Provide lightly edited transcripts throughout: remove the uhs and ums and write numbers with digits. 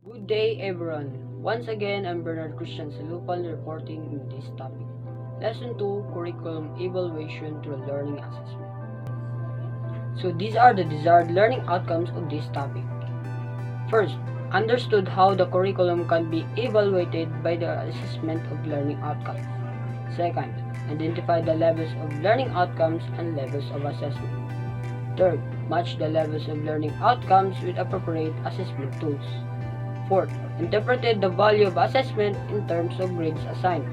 Good day everyone. Once again, I'm Bernard Christian Salupan reporting in this topic. Lesson 2, Curriculum Evaluation through Learning Assessment. So these are the desired learning outcomes of this topic. First, understood how the curriculum can be evaluated by the assessment of learning outcomes. Second, identify the levels of learning outcomes and levels of assessment. Third, match the levels of learning outcomes with appropriate assessment tools. Fourth, interpreted the value of assessment in terms of grades assigned.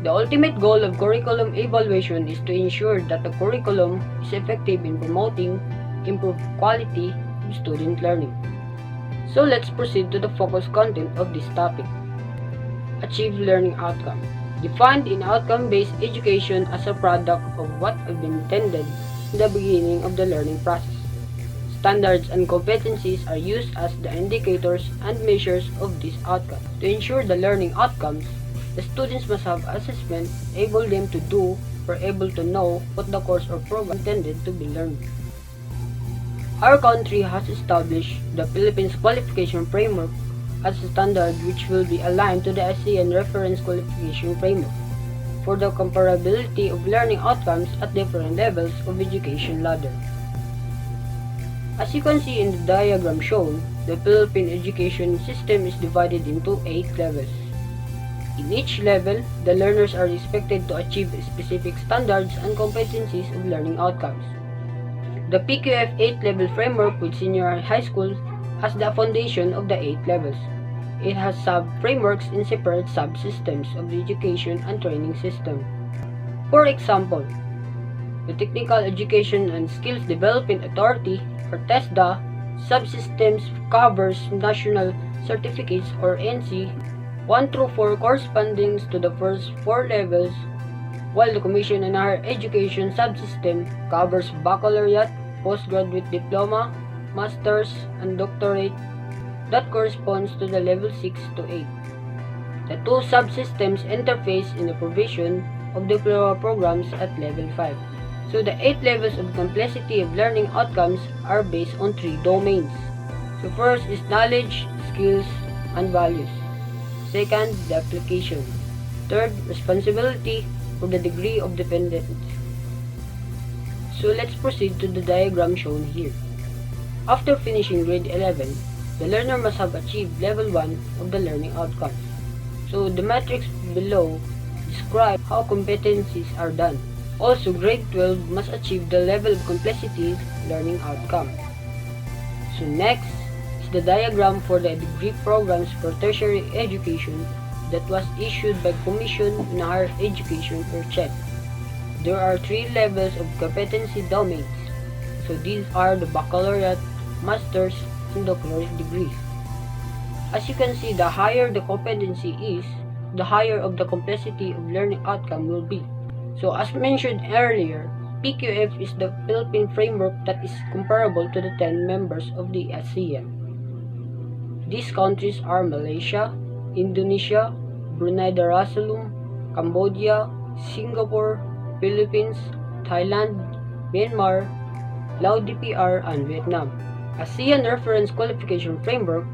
The ultimate goal of curriculum evaluation is to ensure that the curriculum is effective in promoting improved quality of student learning. So let's proceed to the focus content of this topic. Achieve learning outcome. Defined in outcome-based education as a product of what have been intended in the beginning of the learning process. Standards and competencies are used as the indicators and measures of these outcomes. To ensure the learning outcomes, the students must have assessment able them to do or able to know what the course or program intended to be learned. Our country has established the Philippines Qualification Framework as a standard which will be aligned to the ASEAN Reference Qualification Framework for the comparability of learning outcomes at different levels of education ladder. As you can see in the diagram shown, the Philippine education system is divided into 8 levels. In each level, the learners are expected to achieve specific standards and competencies of learning outcomes. The PQF 8-level framework with senior high school has the foundation of the 8 levels. It has sub-frameworks in separate subsystems of the education and training system. For example, the Technical Education and Skills Development Authority or TESDA subsystems covers national certificates or NC 1 through 4 corresponding to the first 4 levels, while the Commission on Higher Education subsystem covers baccalaureate, postgraduate diploma, master's, and doctorate that corresponds to the level 6 to 8. The two subsystems interface in the provision of diploma programs at level 5. So the 8 levels of complexity of learning outcomes are based on 3 domains. So first is knowledge, skills, and values. Second, the application. Third, responsibility or the degree of dependence. So let's proceed to the diagram shown here. After finishing grade 11, the learner must have achieved level 1 of the learning outcomes. So the matrix below describes how competencies are done. Also, grade 12 must achieve the level of complexity learning outcome. So next is the diagram for the degree programs for tertiary education that was issued by Commission on Higher Education or CHED. There are 3 levels of competency domains. So these are the baccalaureate, master's, and doctorate degrees. As you can see, the higher the competency is, the higher of the complexity of learning outcome will be. So as mentioned earlier, PQF is the Philippine framework that is comparable to the 10 members of the ASEAN. These countries are Malaysia, Indonesia, Brunei Darussalam, Cambodia, Singapore, Philippines, Thailand, Myanmar, Laos DPR, and Vietnam. ASEAN Reference Qualification Framework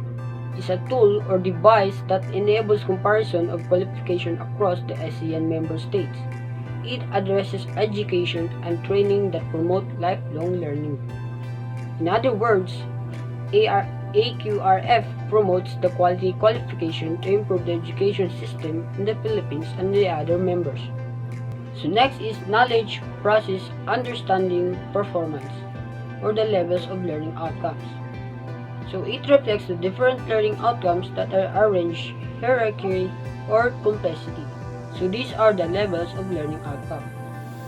is a tool or device that enables comparison of qualification across the ASEAN member states. It addresses education and training that promote lifelong learning. In other words, AQRF promotes the quality qualification to improve the education system in the Philippines and the other members. So next is knowledge, process, understanding, performance, or the levels of learning outcomes. So it reflects the different learning outcomes that are arranged hierarchy or complexity. So these are the levels of learning outcome.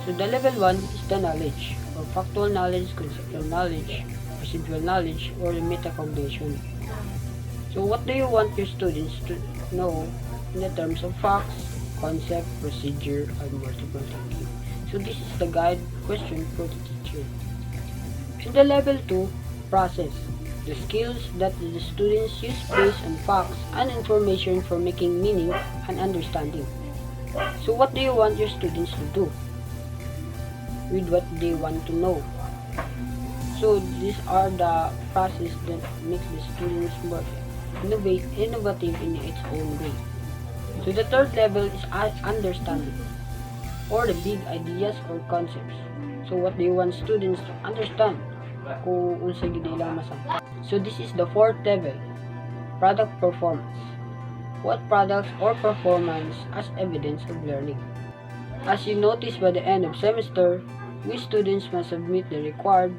So the level 1 is the knowledge, or factual knowledge, conceptual knowledge, procedural knowledge, or metacognition. So what do you want your students to know in the terms of facts, concept, procedure, and multiple thinking? So this is the guide question for the teacher. In the level 2, process, the skills that the students use based on facts and information for making meaning and understanding. So what do you want your students to do with what they want to know? So these are the process that makes the students more innovative in its own way. So the third level is understanding, or the big ideas or concepts. So what do you want students to understand? Kung unsa gyud ilang masampa. So this is the fourth level, product performance. What products or performance as evidence of learning. As you notice, by the end of semester, we students must submit the required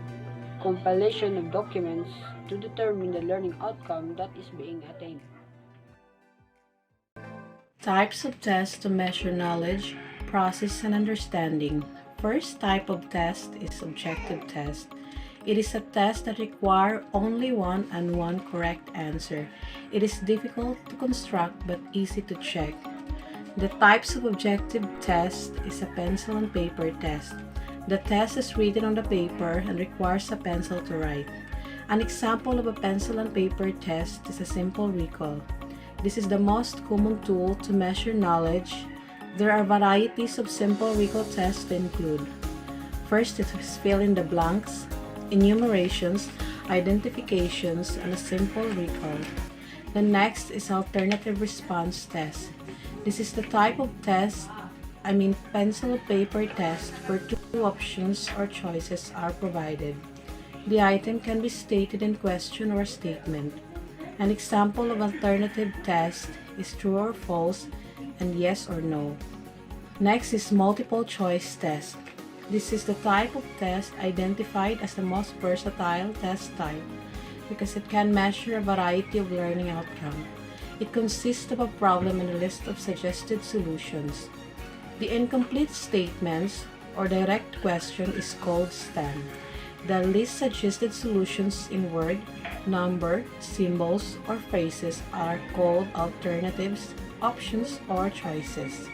compilation of documents to determine the learning outcome that is being attained. Types of tests to measure knowledge, process, and understanding. First type of test is objective test. It is a test that requires only one and one correct answer. It is difficult to construct but easy to check. The types of objective test is a pencil and paper test. The test is written on the paper and requires a pencil to write. An example of a pencil and paper test is a simple recall. This is the most common tool to measure knowledge. There are varieties of simple recall tests to include. First is fill in the blanks, enumerations, identifications, and a simple recall. The next is alternative response test. This is the type of test, pencil paper test, where two options or choices are provided. The item can be stated in question or statement. An example of alternative test is true or false and yes or no. Next is multiple choice test. This is the type of test identified as the most versatile test type because it can measure a variety of learning outcomes. It consists of a problem and a list of suggested solutions. The incomplete statements or direct question is called STEM. The least suggested solutions in word, number, symbols, or phrases are called alternatives, options, or choices.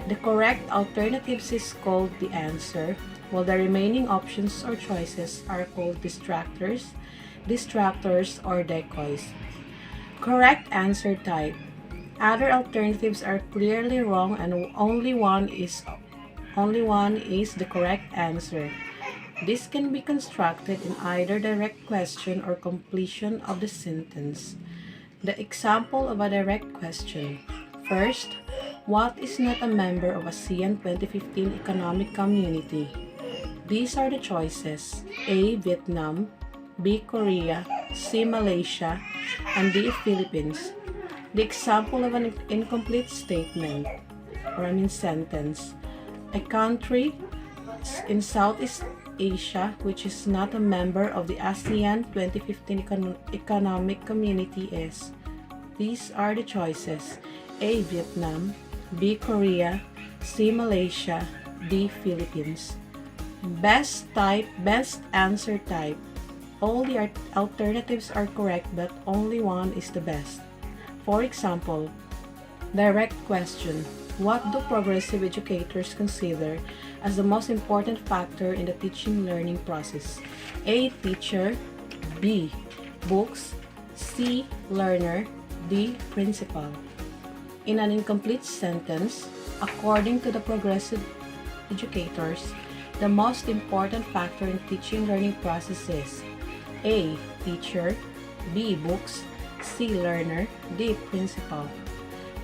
The correct alternatives is called the answer, while the remaining options or choices are called distractors, or decoys. Correct answer type. Other alternatives are clearly wrong and only one is the correct answer. This can be constructed in either direct question or completion of the sentence. The example of a direct question. First, what is not a member of ASEAN 2015 Economic Community? These are the choices: A. Vietnam, B. Korea, C. Malaysia, and D. Philippines. The example of an incomplete statement sentence. A country in Southeast Asia which is not a member of the ASEAN 2015 Economic Community is. These are the choices: A. Vietnam, B. Korea, C. Malaysia, D. Philippines. Best answer type. All the alternatives are correct but only one is the best. For example, direct question. What do progressive educators consider as the most important factor in the teaching learning process? A. Teacher, B. Books, C. Learner, D. Principal. In an incomplete sentence, according to the progressive educators, the most important factor in teaching learning process is A. Teacher, B. Books, C. Learner, D. Principal.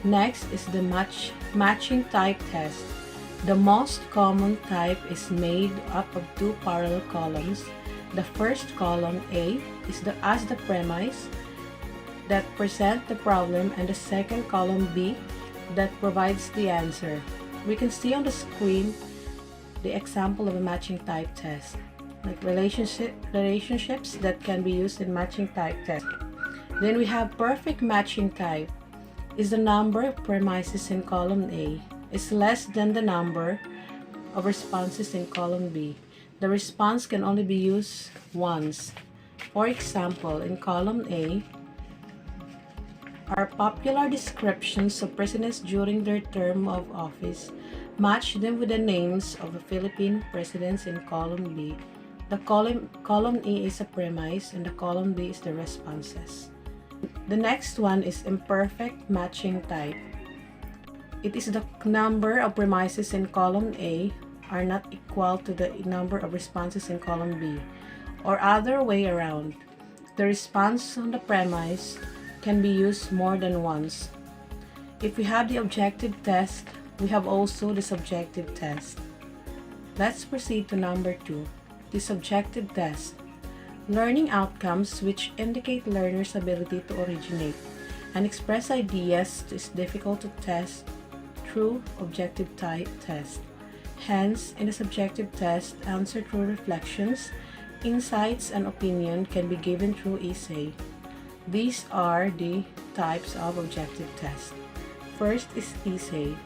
Next is the matching type test. The most common type is made up of two parallel columns. The first column, A, is as the premise that present the problem, and the second column, B, that provides the answer. We can see on the screen the example of a matching type test, like relationships that can be used in matching type test. Then we have perfect matching type. Is the number of premises in column A is less than the number of responses in column B. The response can only be used once. For example, in column A are popular descriptions of presidents during their term of office. Match them with the names of the Philippine presidents in column B. The column A is a premise and the column B is the responses. The next one is imperfect matching type. It is the number of premises in column A are not equal to the number of responses in column B, or other way around. The response on the premise can be used more than once. If we have the objective test, we have also the subjective test. Let's proceed to number 2, the subjective test. Learning outcomes which indicate learners' ability to originate and express ideas is difficult to test through objective type test. Hence, in a subjective test, answer through reflections, insights, and opinion can be given through essay. These are the types of objective test. First is essay.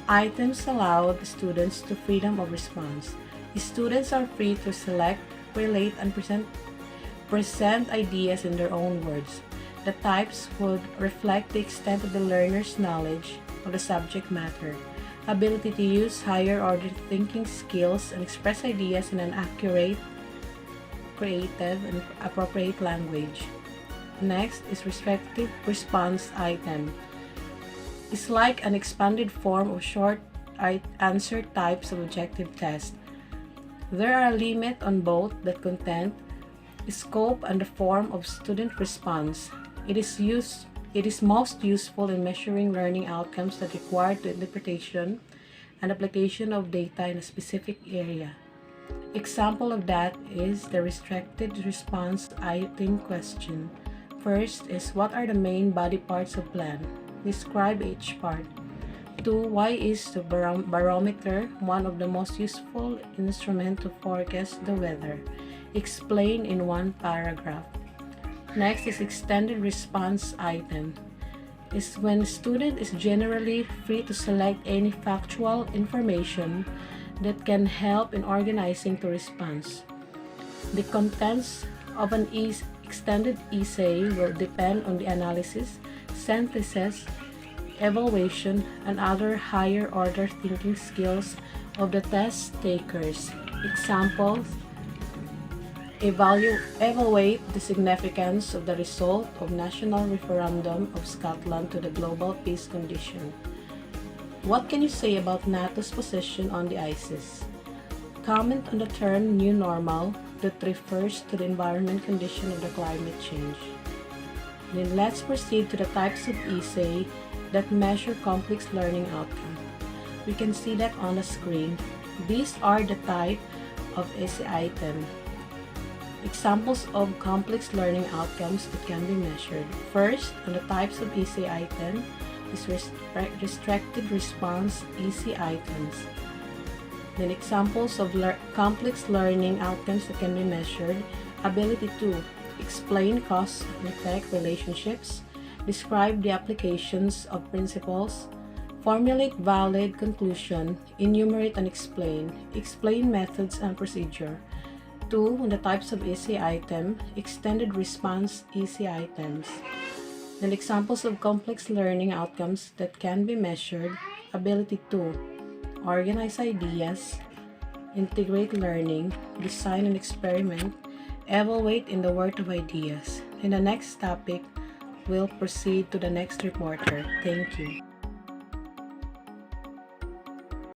Items allow the students to freedom of response. The students are free to select, relate, and present ideas in their own words. The types would reflect the extent of the learner's knowledge of the subject matter, ability to use higher order thinking skills and express ideas in an accurate, creative, and appropriate language. Next is respective response item. It's like an expanded form of short answer types of objective test. There are a limit on both the content, scope, and the form of student response. It is most useful in measuring learning outcomes that require the interpretation and application of data in a specific area. Example of that is the restricted response item question. First is, what are the main body parts of plan? Describe each part. 2. Why is the barometer one of the most useful instruments to forecast the weather? Explain in one paragraph. Next is extended response item. Is when the student is generally free to select any factual information that can help in organizing the response. The contents of an extended essay will depend on the analysis, synthesis, evaluation, and other higher order thinking skills of the test takers. Examples: evaluate the significance of the result of national referendum of Scotland to the global peace condition. What can you say about NATO's position on the ISIS? Comment on the term new normal that refers to the environment condition of the climate change. Then let's proceed to the types of essay that measure complex learning outcome. We can see that on the screen. These are the type of essay item. Examples of complex learning outcomes that can be measured. First, on the types of essay item is restricted response essay items. Then examples of complex learning outcomes that can be measured: ability to explain cause and effect relationships, describe the applications of principles, formulate valid conclusion, enumerate and explain methods and procedure. 2. On the types of essay item, extended response essay items. Then examples of complex learning outcomes that can be measured: ability to organize ideas, integrate learning, design and experiment, evaluate in the world of ideas. In the next topic, we'll proceed to the next reporter. Thank you.